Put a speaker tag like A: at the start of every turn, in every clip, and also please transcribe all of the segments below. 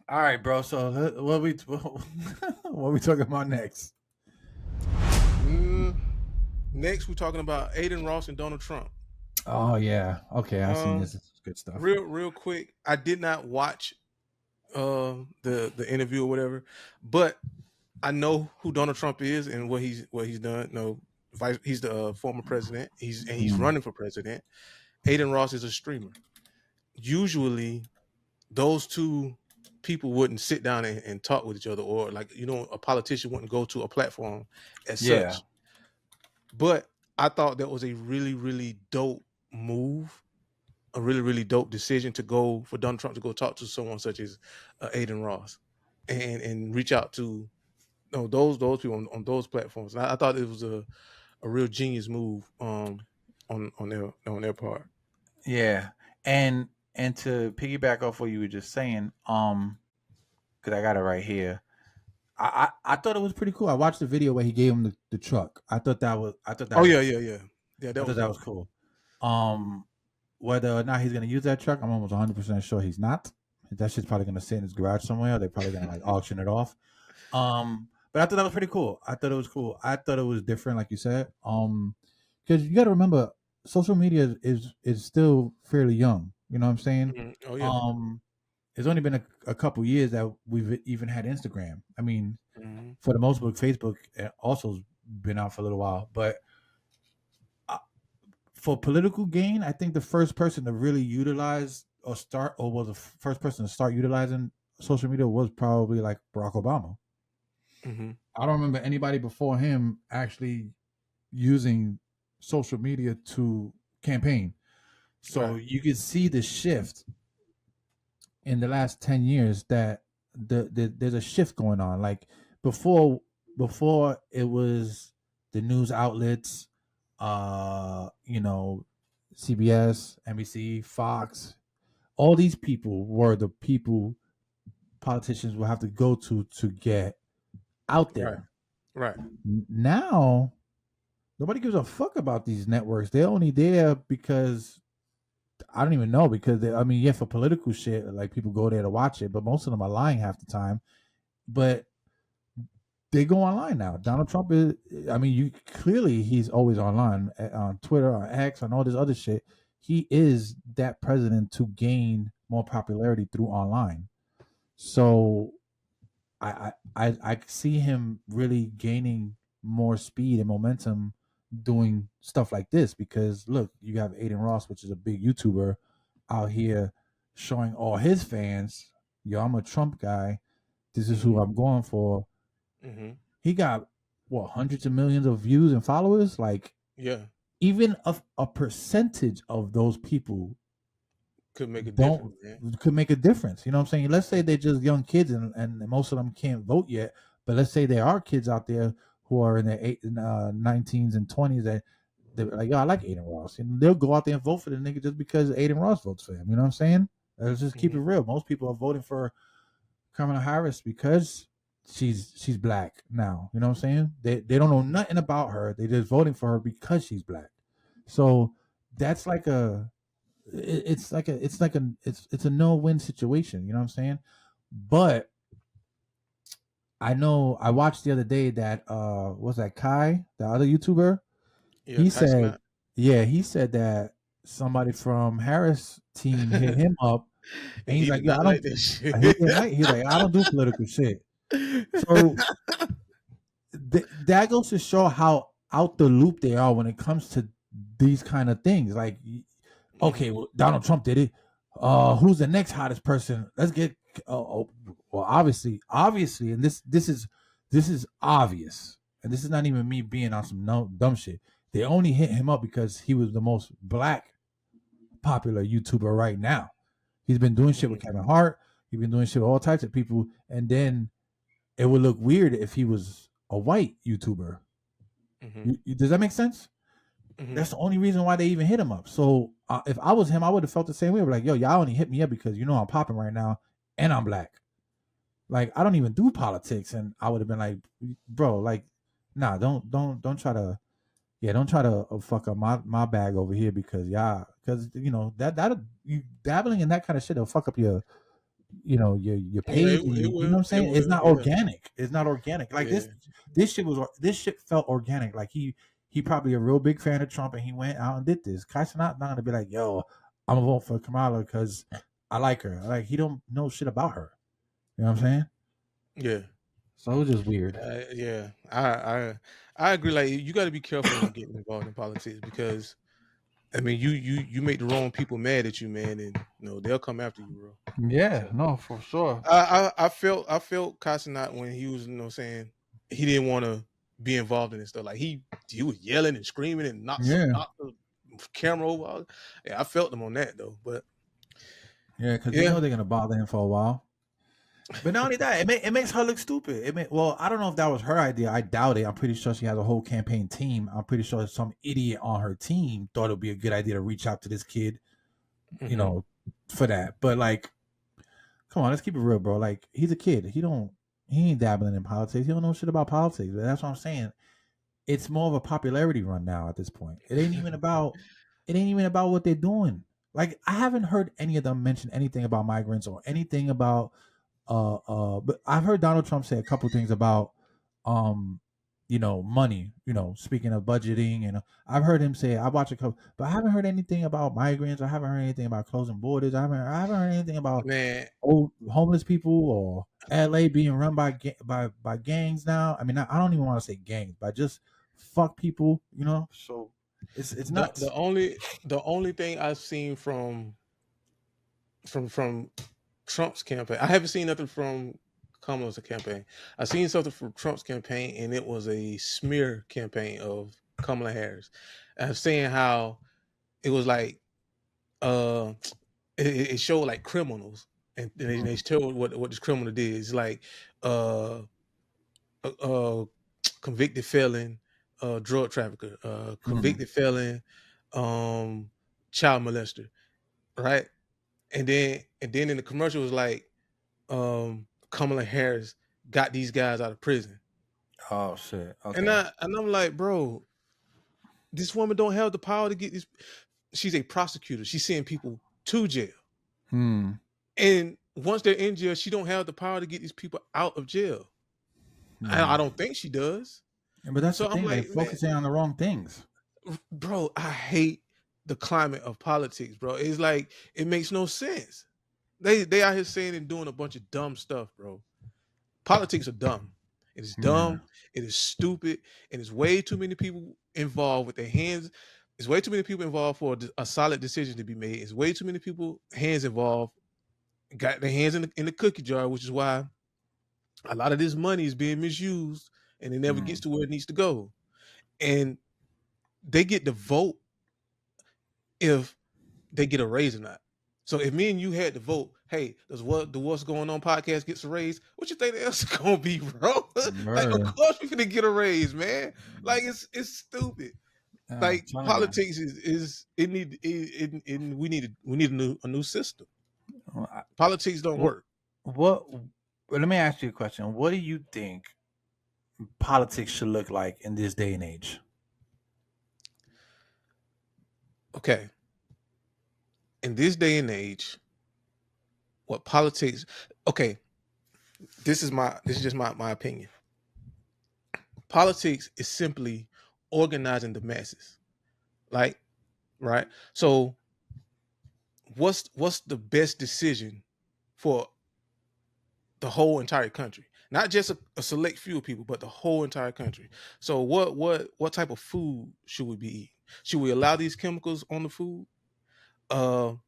A: All right, bro. So what we what we talking about next?
B: Mm, Next, we're talking about Aiden Ross and Donald Trump.
A: Oh yeah. Okay, I seen this.
B: Um,
A: This is good stuff.
B: real quick. I did not watch the interview or whatever, but I know who Donald Trump is and what he's done. No, he's the former president. He's
A: Mm.
B: running for president. Aiden Ross is a streamer. Usually, those two people wouldn't sit down and talk with each other, or like a politician wouldn't go to a platform as
A: Yeah.
B: such. But I thought that was a really dope move, a really dope decision to go for Donald Trump to go talk to someone such as Aiden Ross, and reach out to those people on those platforms. And I thought it was a real genius move on their part.
A: Yeah. And and to piggyback off what you were just saying, because I got it right here. I thought it was pretty cool. I watched the video where he gave him the truck.
B: Oh yeah.
A: I
B: That
A: thought
B: was
A: that was
B: dope.
A: cool. Um, Whether or not he's gonna use that truck, I'm almost 100% sure he's not. That shit's probably gonna sit in his garage somewhere. They're probably gonna like auction it off. But I thought that was pretty cool. I thought it was cool. I thought it was different, like you said. Because you got to remember, social media is still fairly young. You know what I'm saying?
B: Oh yeah.
A: Um, it's only been a couple years that we've even had Instagram. I mean,
B: hmm
A: for the most part, Facebook also been out for a little while. But uh, for political gain, I think the first person to really utilize or was the first person to start utilizing social media was probably like Barack Obama.
B: hmm
A: I don't remember anybody before him actually using social media to campaign. So
B: Right.
A: you can see the shift in the last 10 years that there's a shift going on. Like before before it was the news outlets, you know, CBS, NBC, Fox, all these people were the people politicians will have to go to get out
B: Right.
A: there.
B: Right.
A: Now nobody gives a fuck about these networks. They're only there because I don't even know because I mean, yeah, for political shit, like people go there to watch it, but most of them are lying half the time. But they go online now. Donald Trump is. I mean, you clearly he's always online on Twitter, on X, on all this other shit. He is that president to gain more popularity through online. So I see him really gaining more speed and momentum doing stuff like this because look, you have Aiden Ross, which is a big YouTuber, out here showing all his fans, yo, I'm a Trump guy. This is who
B: hmm
A: I'm going for.
B: hmm
A: He got what hundreds of millions of views and followers. Like
B: Yeah.
A: even a percentage of those people
B: Could make a
A: don't
B: difference, man.
A: could make a difference. You know what I'm saying? Let's say they're just young kids and most of them can't vote yet, but let's say there are kids out there who are in their 19s and 20s that they're like, yo, I like Aiden Ross. And they'll go out there and vote for the nigga just because Aiden Ross votes for him. You know what I'm saying? Let's just keep it
B: hmm
A: real. Most people are voting for Kamala Harris because she's black now. You know what I'm saying? They don't know nothing about her. They just voting for her because she's black. So that's like it's a no-win situation, you know what I'm saying? But I know I watched the other day that was that Kai, the other YouTuber,
B: Yeah,
A: he
B: Kai
A: said
B: Scott.
A: yeah, he said that somebody from Harris team hit him up and
B: And
A: he's
B: he
A: like,
B: did
A: yeah, I
B: not
A: don't
B: like that shit.
A: he didn't like he's like, I don't do political shit. So that goes to show how out the loop they are when it comes to these kind of things. Like, okay,
B: hmm
A: well, Donald Trump did it. Who's the next hottest person? Let's get. Well, obviously, and this is obvious, and this is not even me being on some no dumb shit. They only hit him up because he was the most black popular YouTuber right now. He's been doing shit with
B: hmm
A: Kevin Hart. He's been doing shit with all types of people, and then it would look weird if he was a white YouTuber.
B: hmm
A: Does that make sense?
B: hmm
A: That's the only reason why they even hit him up. So if I was him, I would have felt the same way. Like, yo, y'all only hit me up because you know I'm popping right now and I'm black. Like, I don't even do politics, and I would have been like, bro, like, nah, don't try to, yeah, don't try to fuck up my bag over here because y'all, because you know that you dabbling in that kind of shit will fuck up your
B: Yeah,
A: page, and
B: it
A: you know what
B: will.
A: I'm
B: It
A: saying? It's
B: will.
A: not
B: Yeah.
A: organic. It's not organic. Like
B: Yeah.
A: this shit felt organic. Like he probably a real big fan of Trump, and he went out and did this. Kai's not gonna be like, yo, I'm gonna vote for Kamala because I like her. Like he don't know shit about her. You know what I'm saying?
B: Yeah.
A: So it was just weird.
B: Yeah. I agree. Like you got to be careful when you get involved in politics because I mean you make the wrong people mad at you, man, and they'll come after you, bro.
A: Yeah,
B: So
A: no, for sure.
B: I felt Casanat when he was saying he didn't want to be involved in this stuff. Like he was yelling and screaming and knocked
A: Yeah,
B: the camera over. Yeah, I felt him on that though. But
A: yeah, because
B: yeah,
A: they're gonna bother him for a while. But not only that, it makes her look stupid. Well, I don't know if that was her idea. I doubt it. I'm pretty sure she has a whole campaign team. I'm pretty sure some idiot on her team thought it would be a good idea to reach out to this kid, you know, for that. But like, come on, let's keep it real, bro. Like, he's a kid. He ain't dabbling in politics. He don't know shit about politics. But that's what I'm saying. It's more of a popularity run now at this point. It ain't even about what they're doing. Like, I haven't heard any of them mention anything about migrants or anything about but I've heard Donald Trump say a couple things about money, speaking of budgeting, and I've heard him say, I watch a couple, but I haven't heard anything about migrants. I haven't heard anything about closing borders. I haven't heard anything about
B: man.
A: old homeless people or LA being run by gangs now. I mean, I don't even want to say gangs, but just fuck people, so it's
B: The
A: nuts.
B: the only thing I've seen from Trump's campaign, I haven't seen nothing from Kamala's campaign. I seen something from Trump's campaign, and it was a smear campaign of Kamala Harris. I'm saying how it was like uh it showed like criminals, and they showed what this criminal did. It's like uh convicted felon, drug trafficker, convicted felon, child molester, right? And then in the commercial it was like Kamala Harris got these guys out of prison.
A: Oh shit.
B: And
A: Okay.
B: I'm like, bro, this woman don't have the power to get this. She's a prosecutor. She's sending people to jail. And once they're in jail, she don't have the power to get these people out of jail. I don't think she does.
A: But that's the
B: So I'm
A: thing. They're
B: like, man,
A: focusing on the wrong things.
B: bro, I hate the climate of politics, bro. It's like it makes no sense. They out here saying and doing a bunch of dumb stuff, bro. Politics are dumb. It is dumb. It is stupid, and it's way too many people involved with their hands. It's way too many people involved for a solid decision to be made. It's way too many people hands involved, got their hands in the cookie jar, which is why a lot of this money is being misused, and it never gets to where it needs to go. And they get to vote if they get a raise or not. So if me and you had to vote, hey, does what's going on podcast gets a raise? What you think the else is gonna be, bro? Like, of course we're gonna get a raise, man. Like it's stupid. Like politics is it need it we need a new system. Politics don't work.
A: What? Let me ask you a question. What do you think politics should look like in this day and age?
B: Okay. In this day and age, what politics? Okay, this is just my opinion. Politics is simply organizing the masses. Like, right? So what's the best decision for the whole entire country? Not just a select few people, but the whole entire country. So what type of food should we be eating? Should we allow these chemicals on the food? Okay,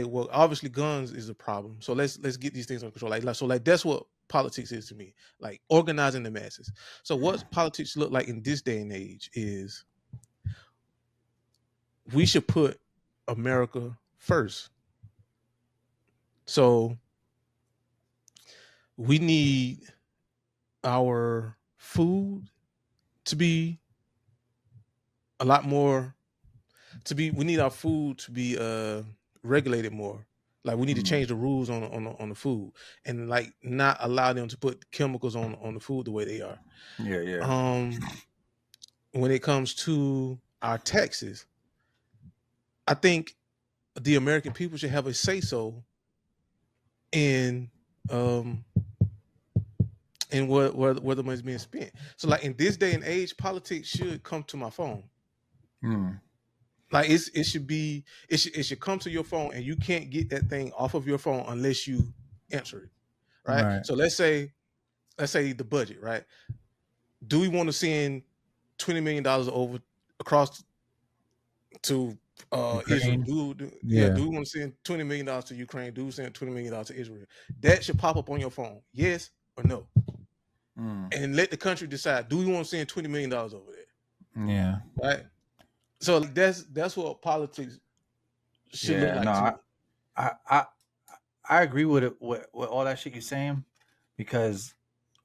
B: well, obviously guns is a problem. So let's get these things under control. Like that's what politics is to me. Like organizing the masses. So what politics look like in this day and age is we should put America first. So we need our food to be a lot more we need our food to be regulated more. Like we need to change the rules on the food and like not allow them to put chemicals on the food the way they are.
A: Yeah.
B: When it comes to our taxes, I think the American people should have a say so in where the money's being spent. So like in this day and age, politics should come to my phone. Like it should come to your phone, and you can't get that thing off of your phone unless you answer it. Right? So let's say the budget, right? Do we want to send $20 million over across to Israel? Do we want to send $20 million to Ukraine? Do we send $20 million to Israel? That should pop up on your phone. Yes or no? And let the country decide, do we want to send $20 million over there?
C: Yeah.
B: Right. So that's what politics should look like.
C: No, I agree with it with all that shit you're saying, because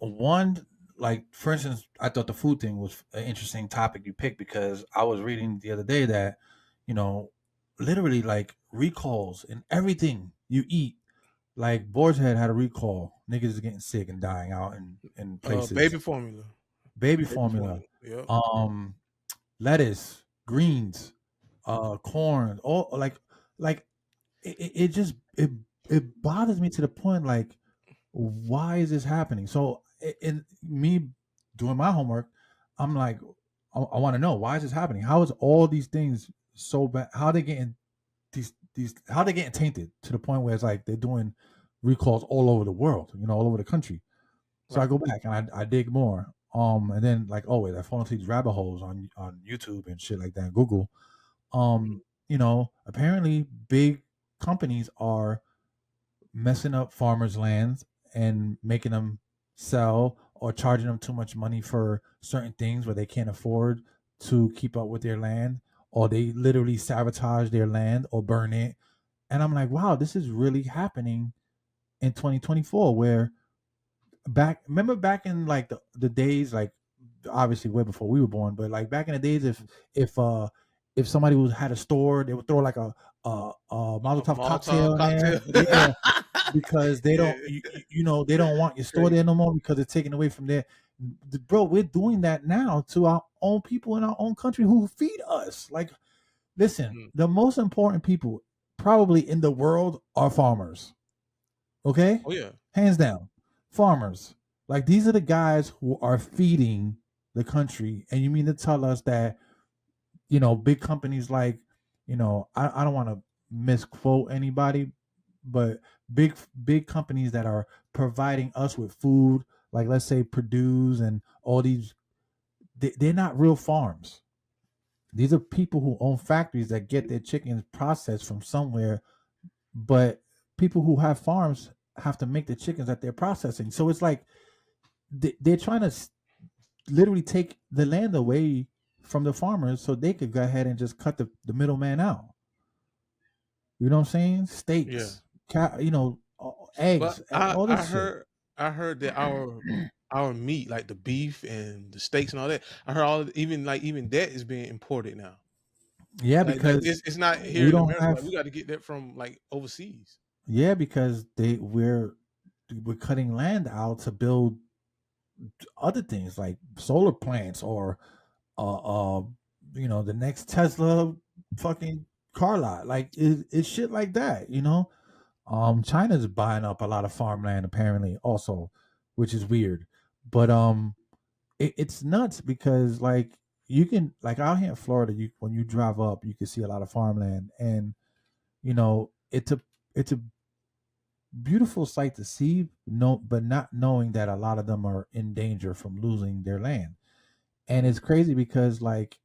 C: one, like for instance, I thought the food thing was an interesting topic you picked, because I was reading the other day that, you know, literally like recalls in everything you eat. Like Boar's Head had a recall. Niggas is getting sick and dying out in places.
B: Baby formula.
C: Yep. Lettuce, greens, corn, all like it just it bothers me to the point like, why is this happening? So in me doing my homework, I'm like, I want to know, why is this happening? How is all these things so bad? How are they getting how are they getting tainted to the point where it's like they're doing recalls all over the world, you know, all over the country. So I go back and I dig more. And then like always I fall into these rabbit holes on YouTube and shit like that, Google. You know, apparently big companies are messing up farmers' lands and making them sell or charging them too much money for certain things where they can't afford to keep up with their land, or they literally sabotage their land or burn it. And I'm like, wow, this is really happening in 2024, where remember back in like the days, like obviously way before we were born, but like back in the days, if somebody had a store, they would throw like a Molotov cocktail in there. Yeah, because they don't, you know, they don't want your store there no more because it's taken away from there. Bro, we're doing that now to our own people in our own country who feed us. Like, listen, the most important people probably in the world are farmers. Okay?
B: Oh yeah.
A: Hands down. Farmers. Like, these are the guys who are feeding the country. And you mean to tell us that, you know, big companies like, you know, I don't want to misquote anybody, but big companies that are providing us with food, like let's say Purdue's and all these, they're not real farms. These are people who own factories that get their chickens processed from somewhere, but people who have farms have to make the chickens that they're processing. So it's like they're trying to literally take the land away from the farmers so they could go ahead and just cut the middleman out. You know what I'm saying? Steaks, you know, eggs, all this shit.
B: I heard that our meat, like the beef and the steaks and all that, I heard even that is being imported now.
A: Yeah,
B: like,
A: because
B: it's not here in America. Like, we got to get that from like overseas.
A: Yeah, because we're cutting land out to build other things like solar plants or you know, the next Tesla fucking car lot. Like it's shit like that, you know. China's buying up a lot of farmland apparently also, which is weird. But it's nuts because like you can, like out here in Florida, when you drive up, you can see a lot of farmland, and you know, it's a beautiful sight to see, but not knowing that a lot of them are in danger from losing their land. And it's crazy because like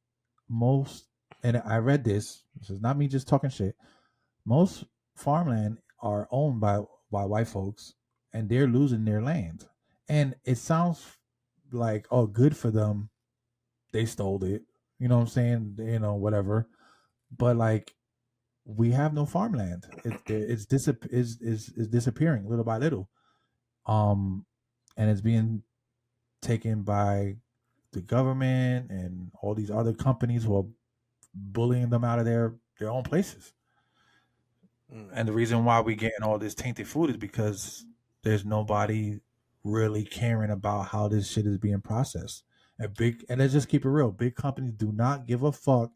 A: most, and I read this is not me just talking shit, most farmland are owned by white folks, and they're losing their land. And it sounds like, oh, good for them, they stole it, you know what I'm saying, you know, whatever. But like, we have no farmland. It's disappearing little by little, and it's being taken by the government and all these other companies who are bullying them out of their own places. And the reason why we getting all this tainted food is because there's nobody really caring about how this shit is being processed. And let's just keep it real. Big companies do not give a fuck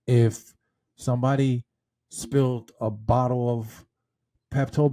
A: if somebody
C: spilled a bottle of Pepto-Bismol